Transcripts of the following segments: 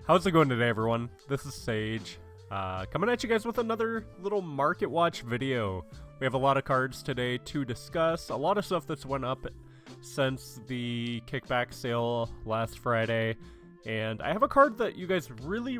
How's it going today, everyone? This is Sage, coming at you guys with another little market watch video. We have a lot of cards today to discuss, a lot of stuff that's went up since the kickback sale last Friday, and I have a card that you guys really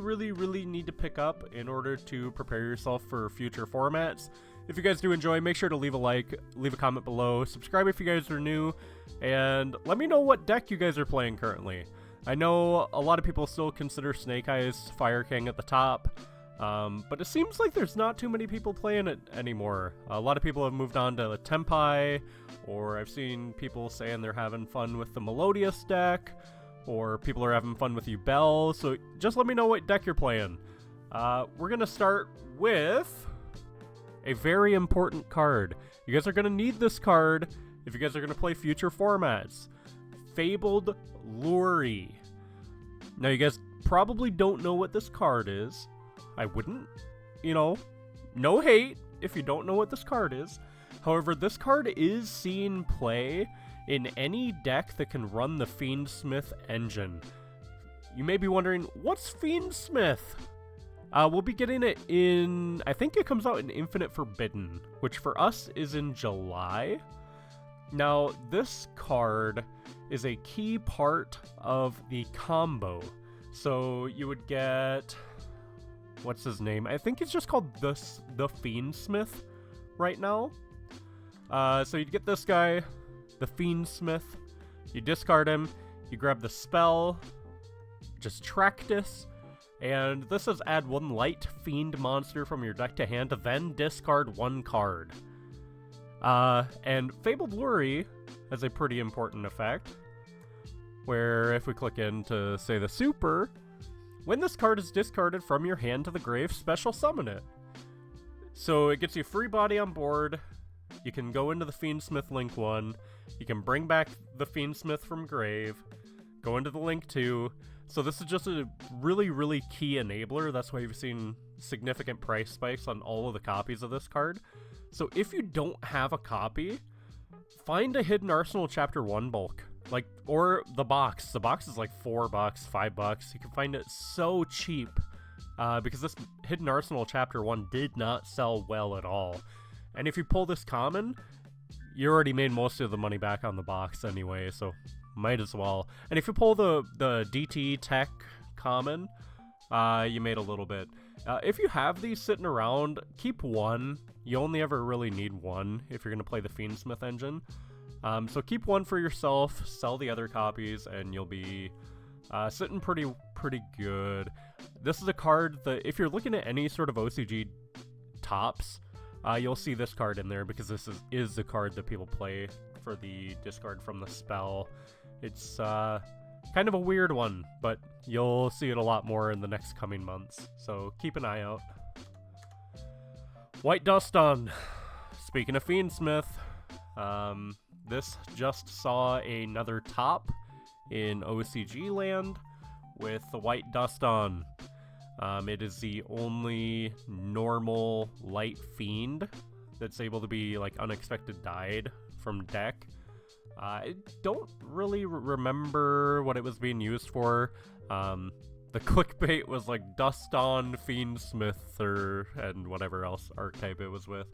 need to pick up in order to prepare yourself for future formats. If you guys do enjoy, make sure to leave a like, leave a comment below, subscribe if you guys are new, and let me know what deck you guys are playing currently. I know a lot of people still consider Snake Eyes Fire King at the top, but it seems like there's not too many people playing it anymore. A lot of people have moved on to the Tempai, or I've seen people saying they're having fun with the Melodious deck, or people are having fun with Ubel, so just let me know what deck you're playing. We're going to start with a very important card. You guys are going to need this card if you guys are going to play future formats. Fabled Lure. Now, you guys probably don't know what this card is. I wouldn't, no hate if you don't know what this card is. However, this card is seen play in any deck that can run the Fiendsmith engine. You may be wondering, what's Fiendsmith? We'll be getting it in, I think it comes out in Infinite Forbidden, which for us is in July. Now, this card is a key part of the combo. So you would get, what's his name? I think it's just called the Fiendsmith right now. So you'd get this guy, the Fiendsmith. You discard him, you grab the spell, just Tractus, and this says add one light fiend monster from your deck to hand, then discard one card. And Fabled Lure has a pretty important effect, where if we click into, say, the super, when this card is discarded from your hand to the grave, special summon it. So it gets you free body on board. You can go into the Fiendsmith Link 1, you can bring back the Fiendsmith from grave, go into the Link 2. So this is just a really key enabler. That's why you've seen significant price spikes on all of the copies of this card. So if you don't have a copy, find a Hidden Arsenal Chapter 1 bulk. Or the box. The box is like $4, $5. You can find it so cheap. Because this Hidden Arsenal Chapter 1 did not sell well at all. And if you pull this common, you already made most of the money back on the box anyway, so might as well. And if you pull the DT Tech common, you made a little bit. If you have these sitting around, keep one. You only ever really need one if you're going to play the Fiendsmith engine. So keep one for yourself, sell the other copies, and you'll be sitting pretty good. This is a card that, if you're looking at any sort of OCG tops, you'll see this card in there, because this is the card that people play for the discard from the spell. It's kind of a weird one, but you'll see it a lot more in the next coming months, so keep an eye out. White Dust on. Speaking of Fiendsmith, this just saw another top in OCG land with the White Dust on. It is the only normal light fiend that's able to be unexpected died from deck. I don't really remember what it was being used for. The clickbait was Dust on Fiendsmith and whatever else archetype it was with.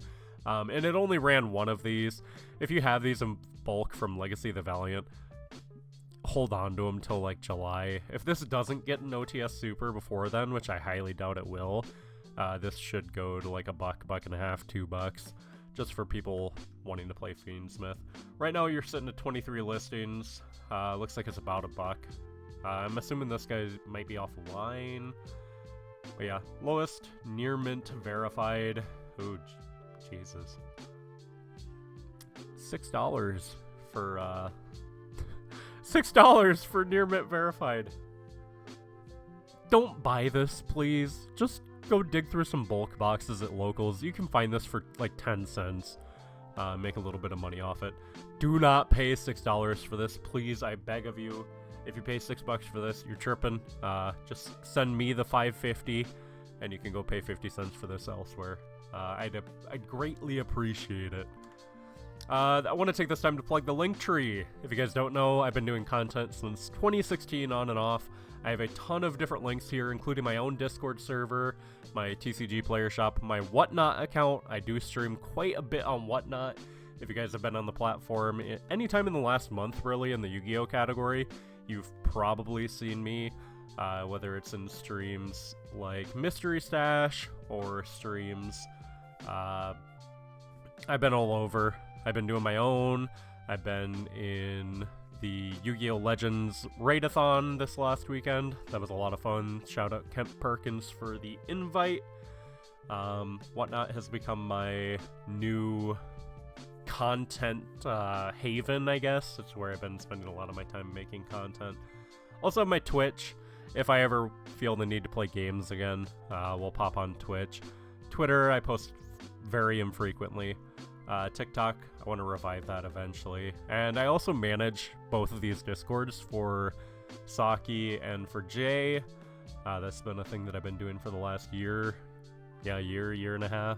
And it only ran one of these. If you have these in bulk from Legacy of the Valiant, hold on to them till July. If this doesn't get an OTS Super before then, which I highly doubt it will, this should go to $1, $1.50, $2, just for people wanting to play Fiendsmith. Right now you're sitting at 23 listings. Looks like it's about $1. I'm assuming this guy might be offline. But yeah, lowest near mint verified. Oh, Jesus. $6 for $6 for near mint verified. Don't buy this, please. Just go dig through some bulk boxes at locals. You can find this for 10 cents. Make a little bit of money off it. Do not pay $6 for this, please. I beg of you. If you pay $6 for this, you're chirping. Just send me the $5.50, and you can go pay 50 cents for this elsewhere. I'd greatly appreciate it. I want to take this time to plug the Linktree. If you guys don't know, I've been doing content since 2016 on and off. I have a ton of different links here, including my own Discord server, my TCG player shop, my Whatnot account. I do stream quite a bit on Whatnot. If you guys have been on the platform anytime in the last month, really, in the Yu-Gi-Oh category, you've probably seen me, whether it's in streams like Mystery Stash or streams. I've been all over. I've been doing my own. I've been in the Yu-Gi-Oh! Legends Raid-a-thon this last weekend. That was a lot of fun. Shout out Kent Perkins for the invite. Whatnot has become my new content haven, I guess. It's where I've been spending a lot of my time making content. Also my Twitch. If I ever feel the need to play games again, we'll pop on Twitch. Twitter, I post very infrequently. TikTok, I want to revive that eventually. And I also manage both of these Discords for Saki and for Jay. That's been a thing that I've been doing for the last year and a half.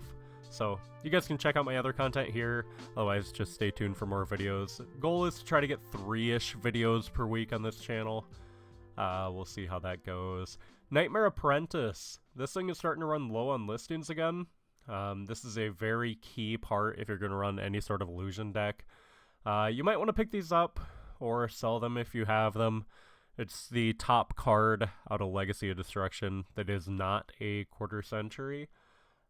So you guys can check out my other content here. Otherwise, just stay tuned for more videos. Goal is to try to get 3-ish videos per week on this channel. We'll see how that goes. Nightmare Apprentice. This thing is starting to run low on listings again. This is a very key part if you're going to run any sort of illusion deck. You might want to pick these up or sell them if you have them. It's the top card out of Legacy of Destruction that is not a quarter century.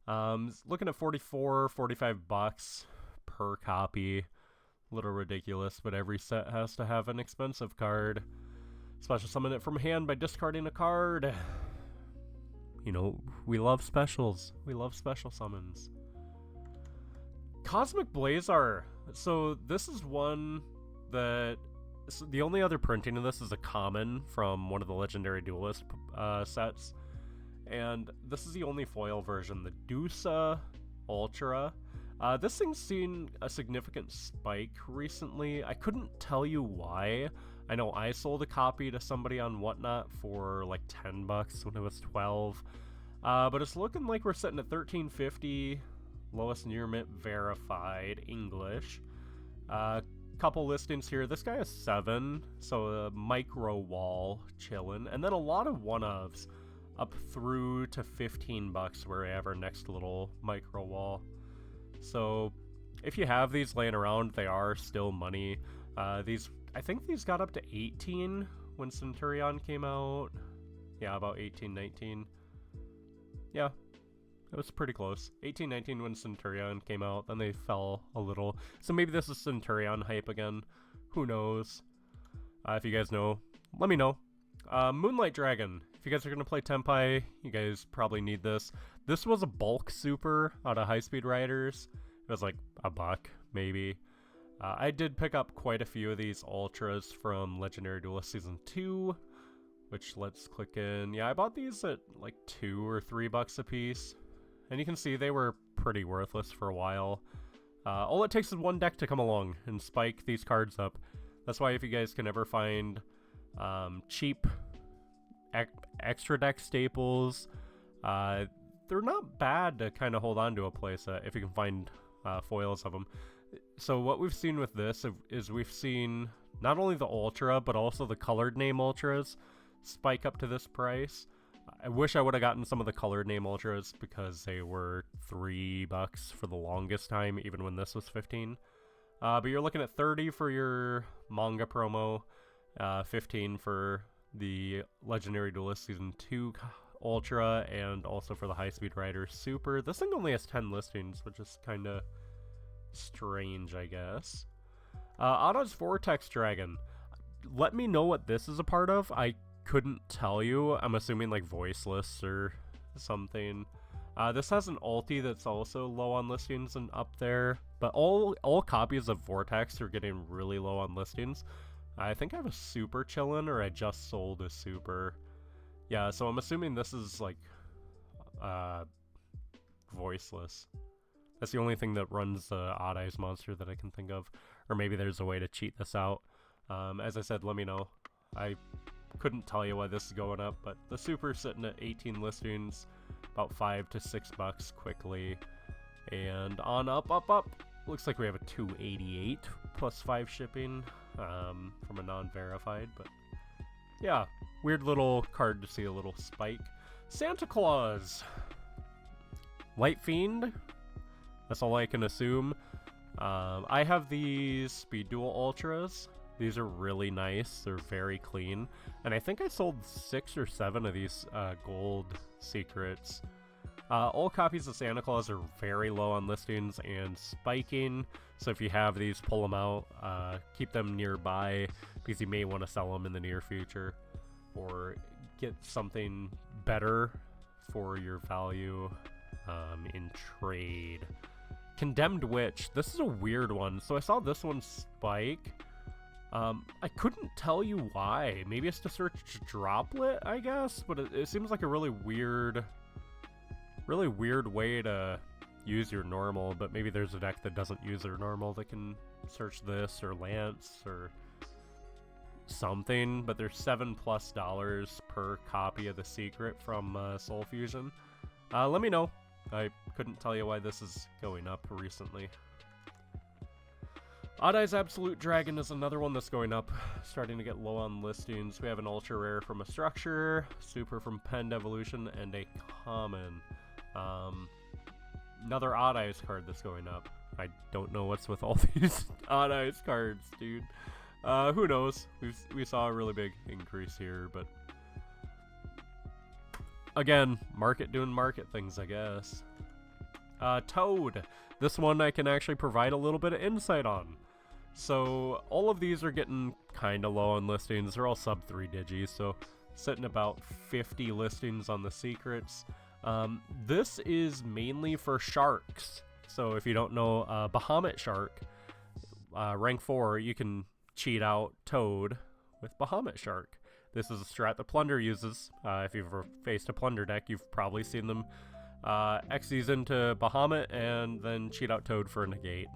Looking at 44, 45 bucks per copy. A little ridiculous, but every set has to have an expensive card. Special summon it from hand by discarding a card. You know, we love specials. We love special summons. Cosmic Blazar. So this is one that... So the only other printing of this is a common from one of the Legendary Duelist sets. And this is the only foil version, the Dusa Ultra. This thing's seen a significant spike recently. I couldn't tell you why. I know I sold a copy to somebody on Whatnot for like 10 bucks when it was 12. But it's looking like we're sitting at $13.50, lowest near mint verified English. Couple listings here. This guy has 7, so a micro wall chilling, and then a lot of one-ofs up through to 15 bucks where we have our next little micro wall. So if you have these laying around, they are still money. I think these got up to 18 when Centurion came out. Yeah, about 18, 19. Yeah, it was pretty close. 18, 19 when Centurion came out, then they fell a little. So maybe this is Centurion hype again. Who knows? If you guys know, let me know. Moonlight Dragon. If you guys are going to play Tenpai, you guys probably need this. This was a bulk super out of High Speed Riders. It was like $1, maybe. I did pick up quite a few of these Ultras from Legendary Duelist Season 2, which let's click in. Yeah, I bought these at like $2 or $3 a piece. And you can see they were pretty worthless for a while. All it takes is one deck to come along and spike these cards up. That's why if you guys can ever find cheap extra deck staples, they're not bad to kind of hold on to a playset if you can find foils of them. So what we've seen with this is we've seen not only the Ultra, but also the colored name Ultras spike up to this price. I wish I would have gotten some of the colored name Ultras because they were $3 for the longest time, even when this was 15. But you're looking at 30 for your manga promo, 15 for the Legendary Duelist Season 2 Ultra, and also for the High Speed Rider Super. This thing only has 10 listings, which is kind of strange, I guess. Autos Vortex Dragon. Let me know what this is a part of. I couldn't tell you. I'm assuming like voiceless or something. This has an ulti that's also low on listings and up there, but all copies of Vortex are getting really low on listings. I think I have a super chillin', or I just sold a super. Yeah, so I'm assuming this is like voiceless. That's the only thing that runs the Odd Eyes monster that I can think of. Or maybe there's a way to cheat this out. As I said, let me know. I couldn't tell you why this is going up, but the Super's sitting at 18 listings, about $5 to $6 quickly. And on up. Looks like we have a 288 plus 5 shipping from a non-verified, but yeah. weird little card to see a little spike. Santa Claus. Light Fiend. That's all I can assume. I have these Speed Duel Ultras. These are really nice. They're very clean. And I think I sold 6 or 7 of these gold secrets. All copies of Santa Claus are very low on listings and spiking. So if you have these, pull them out. Keep them nearby because you may want to sell them in the near future. Or get something better for your value in trade. Condemned Witch. This is a weird one. So I saw this one spike. I couldn't tell you why. Maybe it's to search Droplet, I guess, but it seems like a really weird way to use your normal, but maybe there's a deck that doesn't use their normal that can search this or Lance or something, but there's $7+ per copy of the secret from Soul Fusion. Let me know. I couldn't tell you why this is going up recently. Odd Eyes Absolute Dragon is another one that's going up, starting to get low on listings. We have an ultra rare from a structure, super from Penned Evolution, and a common. Another Odd Eyes card that's going up. I don't know what's with all these Odd Eyes cards, dude. Who knows? We saw a really big increase here, but again, market doing market things, I guess. Toad. This one I can actually provide a little bit of insight on. So all of these are getting kind of low on listings. They're all sub 3 digis, so sitting about 50 listings on the secrets. This is mainly for sharks. So if you don't know, Bahamut Shark, rank 4, you can cheat out Toad with Bahamut Shark. This is a strat that Plunder uses. If you've ever faced a Plunder deck, you've probably seen them Xyz into Bahamut and then cheat out Toad for a negate.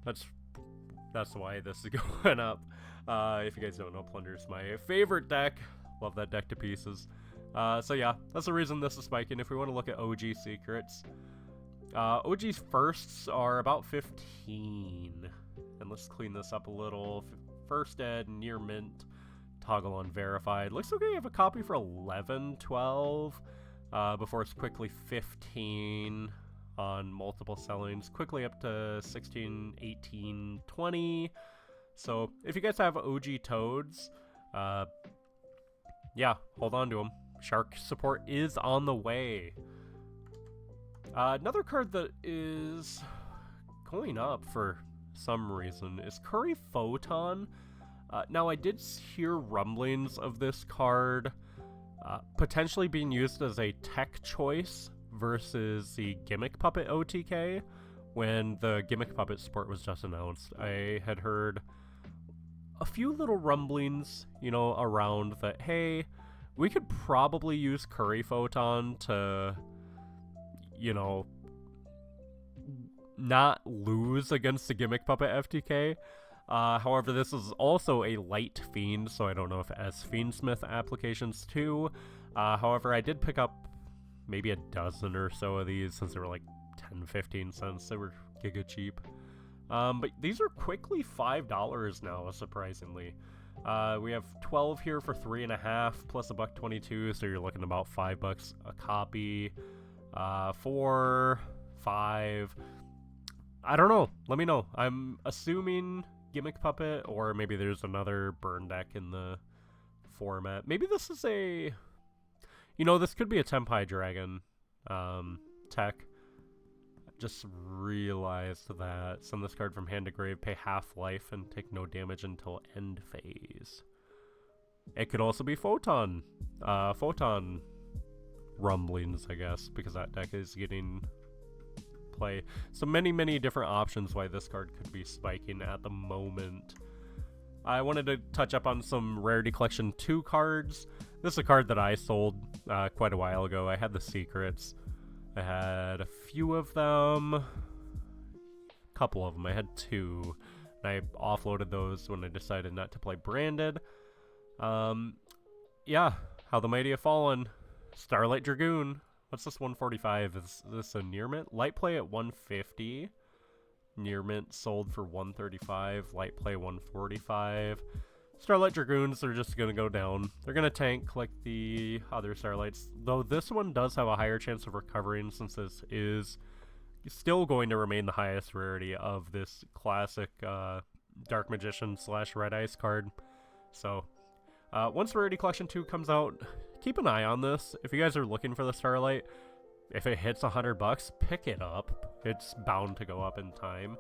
That's why this is going up. If you guys don't know, Plunder is my favorite deck. Love that deck to pieces. So yeah, that's the reason this is spiking. If we want to look at OG secrets, OG's firsts are about 15. And let's clean this up a little. First Ed, near mint, toggle on verified. Looks okay, I have a copy for 11, 12, before it's quickly 15 on multiple sellings, quickly up to 16, 18, 20. So if you guys have OG Toads, yeah, hold on to them. Shark support is on the way. Another card that is going up for some reason is Curry Photon. Now I did hear rumblings of this card potentially being used as a tech choice versus the Gimmick Puppet OTK when the Gimmick Puppet support was just announced. I had heard a few little rumblings, you know, around that, hey, we could probably use Curry Photon to, you know, not lose against the Gimmick Puppet FTK. However, this is also a light fiend, so I don't know if it has Fiendsmith applications too. However, I did pick up maybe a dozen or so of these since they were like 10-15 cents. They were giga cheap. But these are quickly $5 now, surprisingly. We have 12 here for 3.5 plus $1.22, so you're looking about $5 a copy. 4, 5. I don't know. Let me know. I'm assuming Gimmick Puppet, or maybe there's another burn deck in the format. Maybe this is a, you know, this could be a Tempai Dragon tech. Just realized that. Send this card from hand to grave, pay half life, and take no damage until end phase. It could also be Photon. Photon rumblings, I guess, because that deck is getting play. So many different options why this card could be spiking at the moment. I wanted to touch up on some Rarity Collection 2 cards. This is a card that I sold quite a while ago. I had the secrets. I had a few of them. A couple of them. I had 2. And I offloaded those when I decided not to play branded. Yeah. How the Mighty Have Fallen. Starlight Dragoon. What's this 145? Is this a near mint? Light play at 150. Near mint sold for 135. Light play 145. Starlight Dragoons are just going to go down. They're going to tank like the other Starlights, though this one does have a higher chance of recovering since this is still going to remain the highest rarity of this classic Dark Magician / Red Ice card. So, once Rarity Collection 2 comes out, keep an eye on this. If you guys are looking for the Starlight, if it hits $100, pick it up. It's bound to go up in time.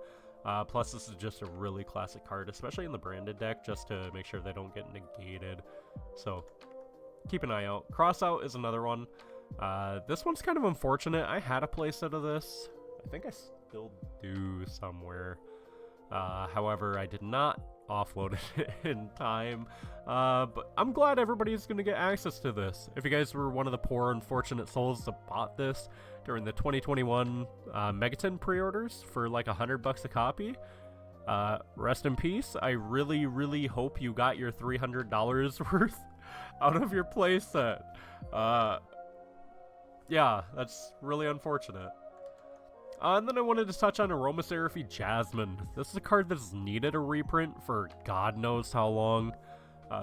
Plus, this is just a really classic card, especially in the branded deck, just to make sure they don't get negated. So, keep an eye out. Crossout is another one. This one's kind of unfortunate. I had a playset of this. I think I still do somewhere. However, I did not offload it in time. But I'm glad everybody's going to get access to this. If you guys were one of the poor, unfortunate souls that bought this during the 2021 Megaton pre-orders for like $100 a copy, rest in peace. I really, really hope you got your $300 worth out of your playset. Yeah, that's really unfortunate. And then I wanted to touch on Aromatherapy Jasmine. This is a card that's needed a reprint for God knows how long.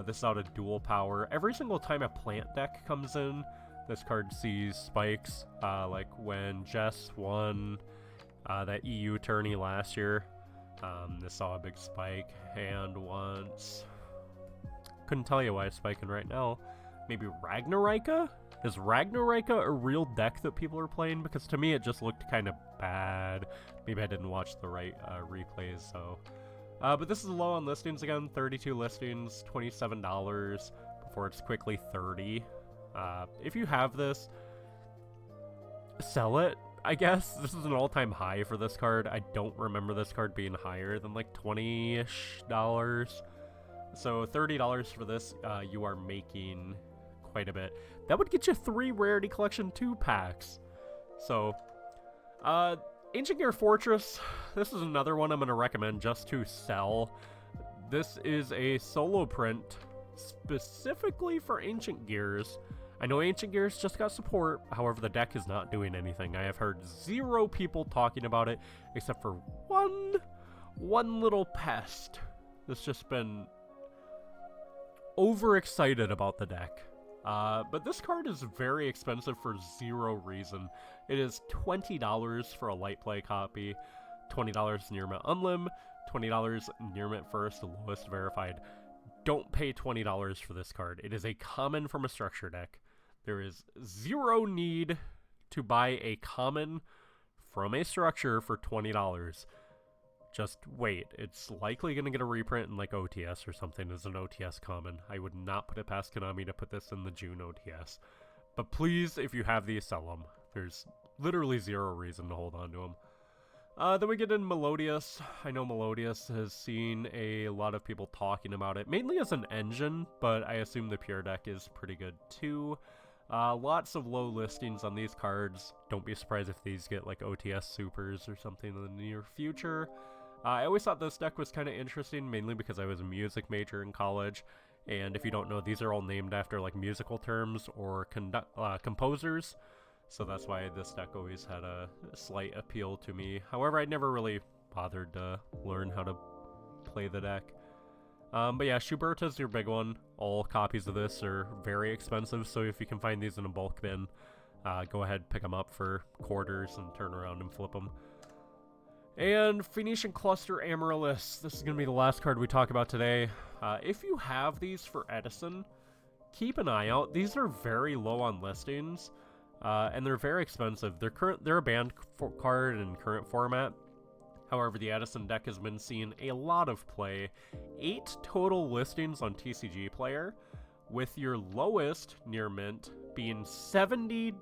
This is out of dual power. Every single time a plant deck comes in, this card sees spikes. Like when Jess won that EU tourney last year, this saw a big spike. And once, couldn't tell you why it's spiking right now. Maybe Ragnarika? Is Ragnarika a real deck that people are playing? Because to me it just looked kind of bad. Maybe I didn't watch the right replays, so. But this is low on listings again. 32 listings, $27 before it's quickly 30. If you have this, sell it, I guess. This is an all-time high for this card. I don't remember this card being higher than like $20-ish. So $30 for this, you are making quite a bit. That would get you 3 Rarity Collection 2 packs. So, Ancient Gear Fortress, this is another one I'm going to recommend just to sell. This is a solo print specifically for Ancient Gears. I know Ancient Gears just got support, however the deck is not doing anything. I have heard 0 people talking about it, except for one little pest that's just been overexcited about the deck. But this card is very expensive for 0 reason. It is $20 for a light play copy, $20 near mint unlim, $20 near mint first, lowest verified. Don't pay $20 for this card. It is a common from a structure deck. There is 0 need to buy a common from a structure for $20. Just wait. It's likely going to get a reprint in like OTS or something as an OTS common. I would not put it past Konami to put this in the June OTS. But please, if you have these, sell them. There's literally 0 reason to hold on to them. Then we get in Melodious. I know Melodious has seen a lot of people talking about it, mainly as an engine, but I assume the pure deck is pretty good too. Lots of low listings on these cards. Don't be surprised if these get like OTS supers or something in the near future. I always thought this deck was kind of interesting, mainly because I was a music major in college, and if you don't know, these are all named after like musical terms or composers, so that's why this deck always had a slight appeal to me. However, I never really bothered to learn how to play the deck. But yeah, Schuberta's your big one. All copies of this are very expensive, so if you can find these in a bulk bin, go ahead, pick them up for quarters and turn around and flip them. And Phoenician Cluster Amaryllis. This is going to be the last card we talk about today. If you have these for Edison, keep an eye out. These are very low on listings, and they're very expensive. They're a banned card in current format. However, the Edison deck has been seeing a lot of play. 8 total listings on TCG Player, with your lowest near mint being $70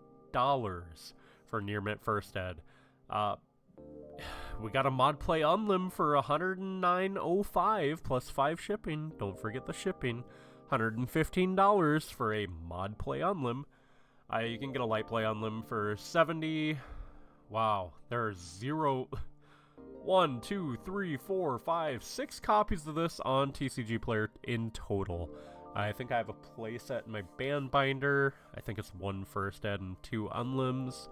for near mint first ed. We got a mod play unlim for $109.05 plus 5 shipping. Don't forget the shipping. $115 for a mod play unlim. You can get a light play unlim for $70. Wow, there are 1, 2, 3, 4, 5, 6 copies of this on TCG Player in total. I think I have a playset in my band binder. I think it's 1 first ed and 2 unlims.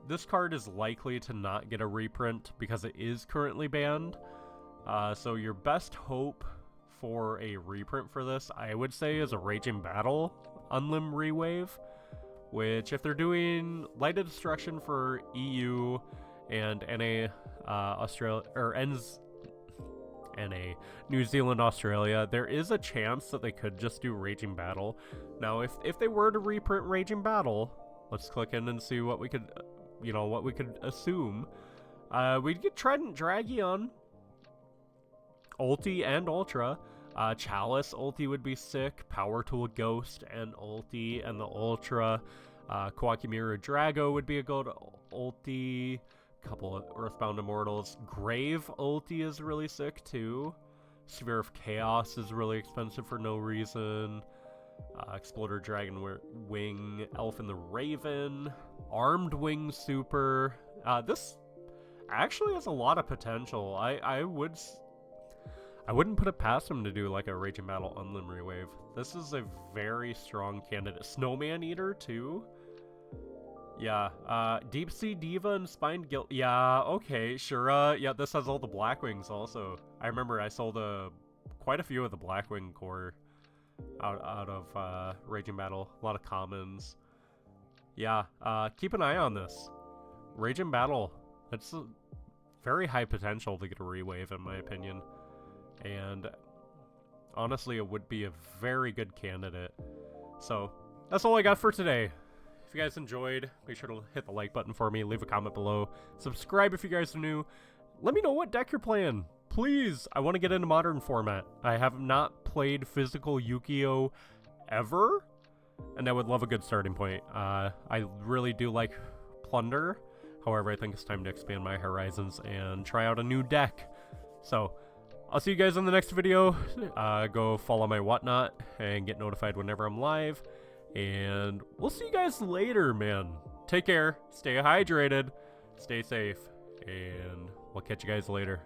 This card is likely to not get a reprint because it is currently banned. So your best hope for a reprint for this, I would say, is a Raging Battle Unlim Rewave, which if they're doing Light of Destruction for EU and NA Australia, or NA New Zealand, Australia, there is a chance that they could just do Raging Battle. Now, if they were to reprint Raging Battle, let's click in and see what we could, what we could assume. We'd get Trident Dragion, Ulti and Ultra. Chalice Ulti would be sick. Power Tool Ghost and Ulti and the Ultra. Kwakimira Drago would be a good Ulti. Couple of Earthbound Immortals. Grave Ulti is really sick too. Sphere of Chaos is really expensive for no reason. Exploder Dragon Wing, Elf and the Raven, Armed Wing Super. This actually has a lot of potential. I wouldn't put it past him to do like a Raging Battle Unlim Rewave. This is a very strong candidate. Snowman Eater too. Yeah, Deep Sea Diva and Spined Guild. Yeah, okay, sure. Yeah, this has all the Blackwings also. I remember I sold quite a few of the Blackwing core out of Raging Battle. A lot of commons. Yeah, keep an eye on this. Raging Battle. It's a very high potential to get a rewave in my opinion. And honestly, it would be a very good candidate. So, that's all I got for today. If you guys enjoyed, make sure to hit the like button for me, leave a comment below, subscribe if you guys are new. Let me know what deck you're playing. Please, I want to get into Modern format. I have not played physical Yu-Gi-Oh! Ever, and I would love a good starting point. I really do like Plunder. However, I think it's time to expand my horizons and try out a new deck. So, I'll see you guys in the next video. Go follow my whatnot and get notified whenever I'm live. And we'll see you guys later, man. Take care, stay hydrated, stay safe, and we'll catch you guys later.